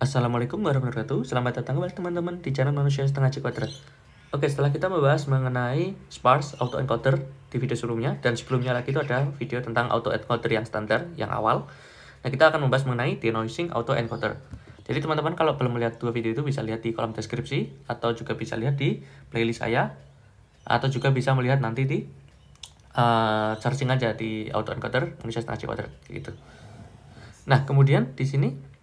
Assalamualaikum warahmatullahi wabarakatuh. Selamat datang kembali teman-teman di channel Manusia Setengah C Kuadrat. Oke, setelah kita membahas mengenai sparse autoencoder di video sebelumnya, dan sebelumnya lagi itu ada video tentang autoencoder yang standar, yang awal. Nah, kita akan membahas mengenai denoising autoencoder. Jadi teman-teman kalau belum melihat dua video itu bisa lihat di kolom deskripsi, atau juga bisa lihat di playlist saya, atau juga bisa melihat nanti di searching aja di autoencoder Manusia Setengah C Kuadrat gitu. Nah, kemudian di sini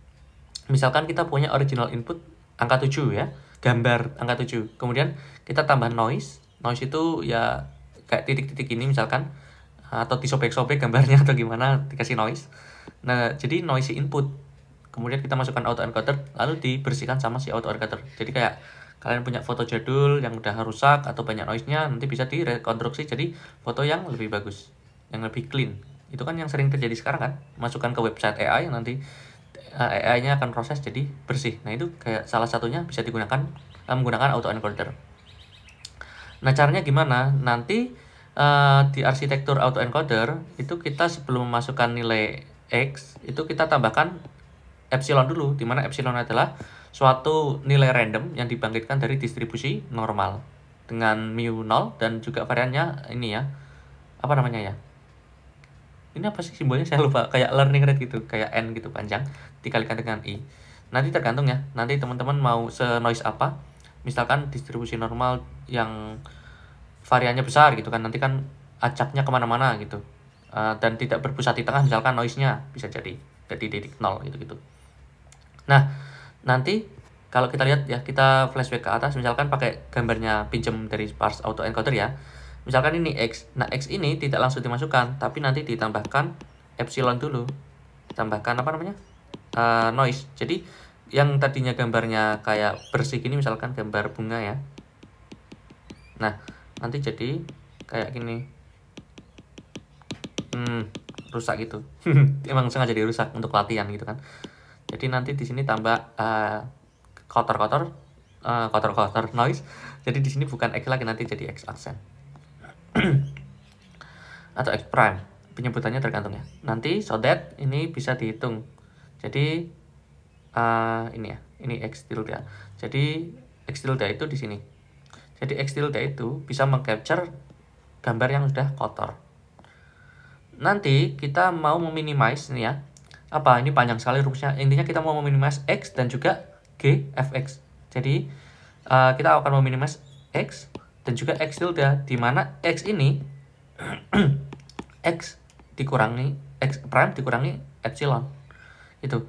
misalkan kita punya original input angka 7 ya, gambar angka 7. Kemudian kita tambah noise. Noise itu ya kayak titik-titik ini misalkan, atau disobek-sobek gambarnya atau gimana dikasih noise. Nah, jadi noisy input. Kemudian kita masukkan autoencoder lalu dibersihkan sama si autoencoder. Jadi kayak kalian punya foto jadul yang udah rusak atau banyak noise-nya, nanti bisa direkonstruksi jadi foto yang lebih bagus, yang lebih clean. Itu kan yang sering terjadi sekarang kan, masukkan ke website AI yang nanti AI-nya akan proses jadi bersih. Nah, itu kayak salah satunya bisa digunakan menggunakan autoencoder. Nah, caranya gimana? Nanti di arsitektur autoencoder itu kita sebelum memasukkan nilai X, itu kita tambahkan epsilon dulu, di mana epsilon adalah suatu nilai random yang dibangkitkan dari distribusi normal dengan mu 0 dan juga variannya ini ya. Apa namanya ya? Ini apa sih simbolnya, saya lupa, kayak learning rate gitu, kayak n gitu panjang dikalikan dengan i. Nanti tergantung ya, nanti teman-teman mau se-noise apa. Misalkan distribusi normal yang variannya besar gitu kan, nanti kan acaknya kemana-mana gitu. Dan tidak berpusat di tengah, misalkan noise-nya bisa jadi titik 0 gitu-gitu. Nah, nanti kalau kita lihat ya, kita flashback ke atas, misalkan pakai gambarnya pinjam dari sparse autoencoder ya. Misalkan ini X. Nah, X ini tidak langsung dimasukkan, tapi nanti ditambahkan epsilon dulu. Tambahkan apa namanya? Noise. Jadi yang tadinya gambarnya kayak bersih gini, misalkan gambar bunga ya. Nah, nanti jadi kayak gini. Rusak gitu. Emang sengaja dirusak untuk latihan gitu kan. Jadi nanti di sini tambah kotor-kotor noise. Jadi di sini bukan X lagi, nanti jadi X accent atau X prime. Penyebutannya tergantung ya. Nanti so that ini bisa dihitung. Jadi ini ya, ini X tilde. Jadi X tilde itu di sini. Jadi X tilde itu bisa mengcapture gambar yang sudah kotor. Nanti kita mau meminimize nih ya. Apa ini panjang sekali rumusnya. Intinya kita mau meminimize X dan juga G fx. Jadi kita akan meminimize X dan juga X tilde, di mana X ini X dikurangi X prime dikurangi epsilon. Itu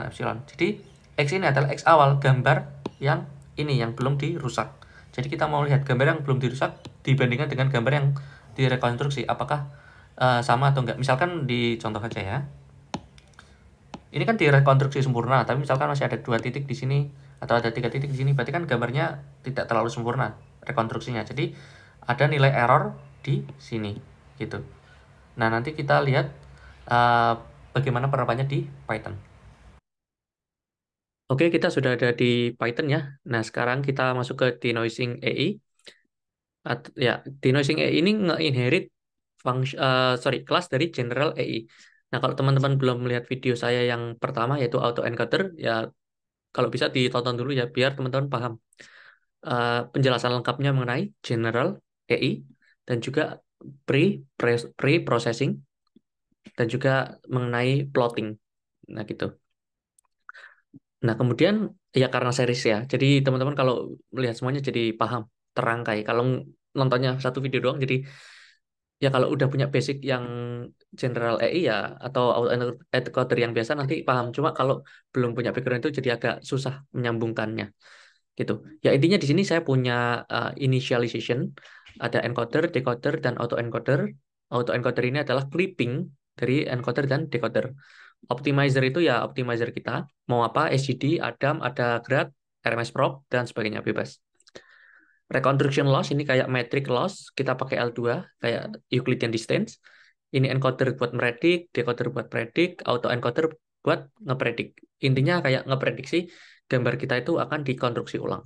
epsilon. Jadi X ini adalah X awal, gambar yang ini yang belum dirusak. Jadi kita mau lihat gambar yang belum dirusak dibandingkan dengan gambar yang direkonstruksi, apakah sama atau enggak. Misalkan di contoh aja ya. Ini kan direkonstruksi sempurna, tapi misalkan masih ada 2 titik di sini atau ada 3 titik di sini, berarti kan gambarnya tidak terlalu sempurna rekonstruksinya. Jadi ada nilai error di sini gitu. Nah, nanti kita lihat bagaimana penerapannya di Python. Oke, kita sudah ada di Python ya. Nah, sekarang kita masuk ke denoising AI. Ya, denoising AI ini nge-inherit kelas dari general AI. Nah, kalau teman-teman belum melihat video saya yang pertama yaitu autoencoder, ya kalau bisa ditonton dulu ya biar teman-teman paham penjelasan lengkapnya mengenai general AI dan juga pre-processing dan juga mengenai plotting. Nah, gitu. Nah, kemudian ya karena series ya. Jadi teman-teman kalau melihat semuanya jadi paham, terangkai. Kalau nontonnya satu video doang jadi ya kalau udah punya basic yang general AI ya atau autoencoder yang biasa nanti paham. Cuma kalau belum punya background itu jadi agak susah menyambungkannya gitu. Ya intinya di sini saya punya initialization, ada encoder, decoder, dan autoencoder. Autoencoder ini adalah clipping dari encoder dan decoder. Optimizer itu ya optimizer kita mau apa, SGD, Adam, ada grad, RMS-prop, dan sebagainya bebas. Reconstruction loss ini kayak metric loss, kita pakai L2 kayak Euclidean distance. Ini encoder buat meredik, decoder buat predik, auto encoder buat ngepredik. Intinya kayak ngeprediksi gambar kita itu akan dikonstruksi ulang.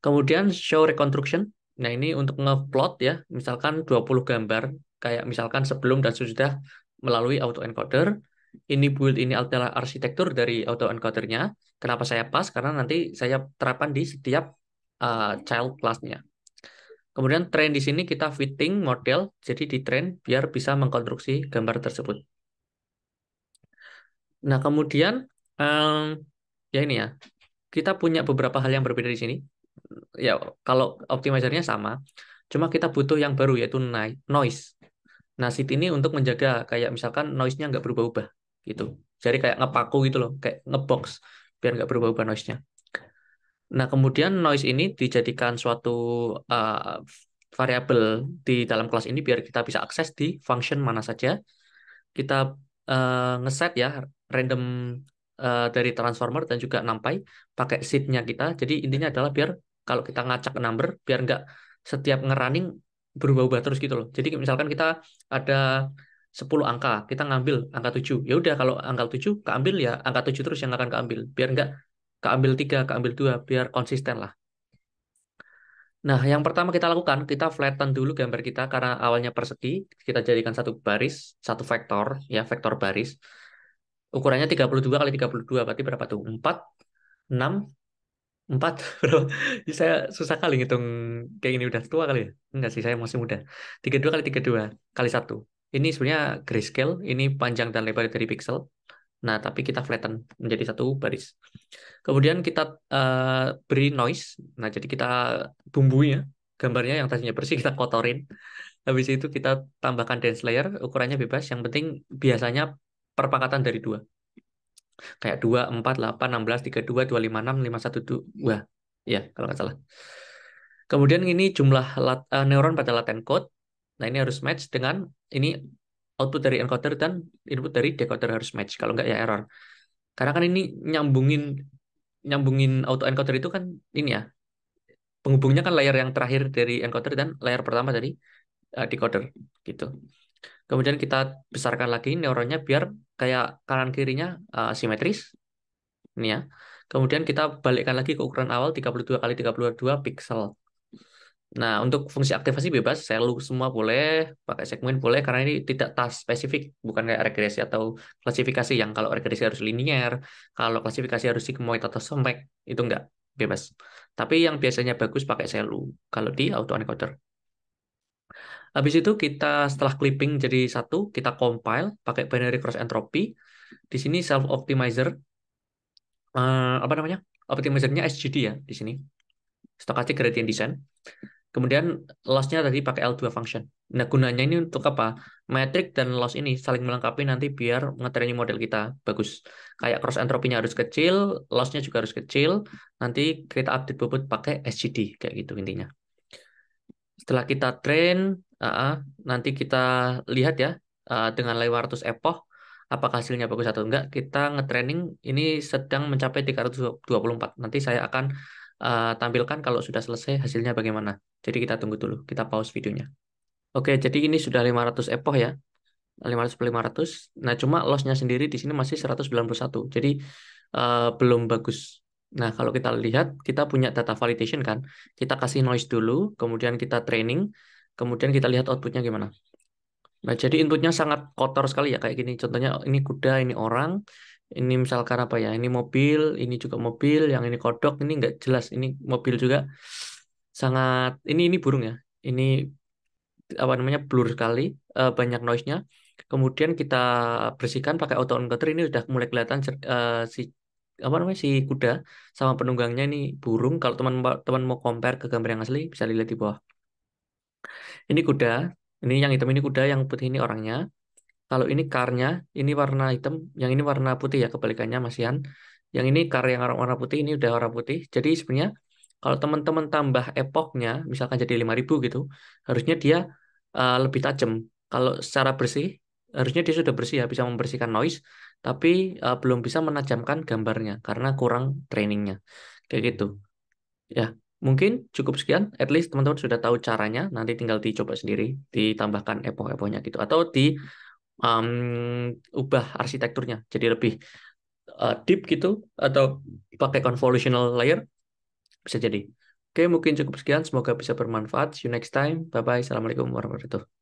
Kemudian show reconstruction. Nah, ini untuk ngeplot ya, misalkan 20 gambar kayak misalkan sebelum dan sesudah melalui auto encoder. Ini build ini adalah arsitektur dari auto encodernya. Kenapa saya pas? Karena nanti saya terapkan di setiap child class-nya. Kemudian train di sini kita fitting model, jadi di train biar bisa mengkonstruksi gambar tersebut. Nah, kemudian ya ini ya, kita punya beberapa hal yang berbeda di sini. Ya, kalau optimizer-nya sama, cuma kita butuh yang baru yaitu noise. Nah, seat ini untuk menjaga kayak misalkan noise-nya nggak berubah-ubah gitu. Jadi kayak ngepaku gitu loh, kayak ngebox biar nggak berubah-ubah noise-nya. Nah, kemudian noise ini dijadikan suatu uh, variabel di dalam kelas ini biar kita bisa akses di function mana saja. Kita ngeset ya random dari transformer dan juga numpy pakai seed-nya kita. Jadi intinya adalah biar kalau kita ngacak number biar nggak setiap ngerunning berubah-ubah terus gitu loh. Jadi misalkan kita ada 10 angka, kita ngambil angka 7. Ya udah kalau angka 7 keambil ya angka 7 terus yang akan keambil. Biar nggak keambil 3, keambil 2 biar konsisten lah. Nah, yang pertama kita lakukan, kita flatten dulu gambar kita karena awalnya persegi, kita jadikan satu baris, satu vektor, ya vektor baris. Ukurannya 32 kali 32 berarti berapa tuh? 4, 6, 4, berapa? Saya susah kali ngitung kayak gini, udah tua kali ya? Enggak sih, saya masih muda. 32 kali 32 kali 1. Ini sebenarnya grayscale, ini panjang dan lebar dari pixel. Nah, tapi kita flatten menjadi satu baris. Kemudian kita beri noise. Nah, jadi kita bumbui ya. Gambarnya yang tadinya bersih kita kotorin. Habis itu kita tambahkan dense layer, ukurannya bebas. Yang penting biasanya perpangkatan dari 2. Kayak 2, 4, 8, 16, 32, 25, 6, 5, 1, 2. Ya, kalau nggak salah. Kemudian ini jumlah neuron pada latent code. Nah, ini harus match dengan ini output dari encoder dan input dari decoder harus match. Kalau nggak ya error. Karena kan ini nyambungin nyambungin auto encoder itu kan ini ya, penghubungnya kan layar yang terakhir dari encoder dan layar pertama dari decoder gitu. Kemudian kita besarkan lagi neuronnya biar kayak kanan kirinya simetris ini ya. Kemudian kita balikkan lagi ke ukuran awal 32 kali 32 pixel. Nah, untuk fungsi aktivasi bebas, selu semua boleh, pakai segmen boleh, karena ini tidak task spesifik, bukan kayak regresi atau klasifikasi yang kalau regresi harus linear, kalau klasifikasi harus sigmoid atau summate, itu enggak, bebas. Tapi yang biasanya bagus pakai selu, kalau di autoencoder. Habis itu kita setelah clipping jadi satu, kita compile pakai binary cross entropy. Di sini self optimizer, apa namanya? Optimizernya SGD ya di sini, stochastic gradient descent. Kemudian loss-nya tadi pakai L2 function. Nah, gunanya ini untuk apa? Metric dan loss ini saling melengkapi nanti biar nge-training model kita bagus. Kayak cross entropy-nya harus kecil, loss-nya juga harus kecil. Nanti kita update bobot pakai SGD, kayak gitu intinya. Setelah kita train, nanti kita lihat ya, dengan 500 epoch, apakah hasilnya bagus atau enggak. Kita nge-training ini sedang mencapai 324. Nanti saya akan tampilkan kalau sudah selesai hasilnya bagaimana. Jadi kita tunggu dulu, kita pause videonya. Oke, jadi ini sudah 500 epoch ya. 500 per 500. Nah, cuma loss-nya sendiri di sini masih 191. Jadi belum bagus. Nah, kalau kita lihat, kita punya data validation kan. Kita kasih noise dulu, kemudian kita training, kemudian kita lihat outputnya gimana. Nah, jadi inputnya sangat kotor sekali ya, kayak gini. Contohnya ini kuda, ini orang, ini misalkan apa ya, ini mobil, ini juga mobil, yang ini kodok, ini nggak jelas, ini mobil juga sangat, ini burung ya. Ini apa namanya blur sekali, banyak noise-nya. Kemudian kita bersihkan pakai auto encoder, ini udah mulai kelihatan si apa namanya si kuda sama penunggangnya ini burung. Kalau teman-teman mau compare ke gambar yang asli bisa dilihat di bawah. Ini kuda, ini yang hitam ini kuda, yang putih ini orangnya. Kalau ini car-nya, ini warna hitam, yang ini warna putih ya kebalikannya Masian. Yang ini car yang warna putih, ini udah warna putih. Jadi sebenarnya kalau teman-teman tambah epochnya, misalkan jadi 5.000 gitu, harusnya dia lebih tajam. Kalau secara bersih, harusnya dia sudah bersih ya, bisa membersihkan noise, tapi belum bisa menajamkan gambarnya karena kurang trainingnya. Kayak gitu. Ya, mungkin cukup sekian. At least teman-teman sudah tahu caranya. Nanti tinggal dicoba sendiri, ditambahkan epoch-epochnya gitu. Atau di um, ubah arsitekturnya jadi lebih deep gitu atau pakai convolutional layer bisa jadi. Oke, mungkin cukup sekian. Semoga bisa bermanfaat. See you next time. Bye bye. Assalamualaikum warahmatullahi wabarakatuh.